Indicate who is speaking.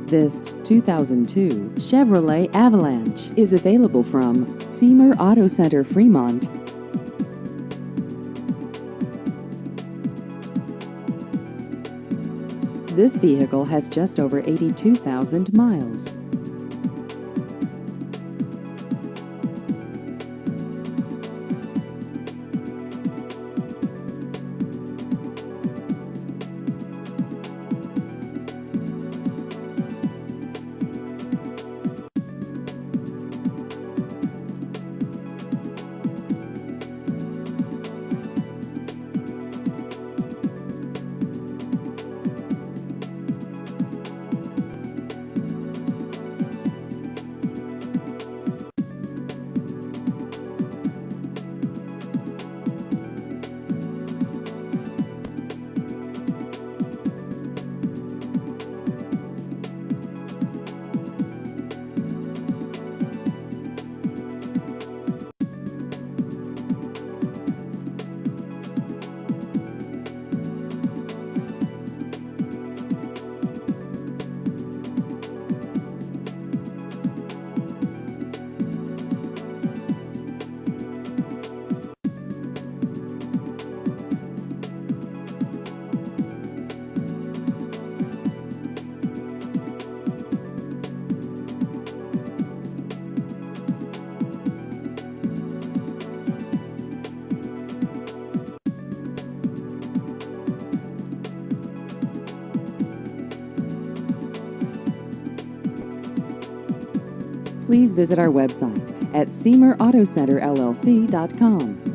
Speaker 1: This 2002 Chevrolet Avalanche is available from Seymour Auto Center, Fremont. This vehicle has just over 82,000 miles. Please visit our website at SeymourAutoCenterLLC.com.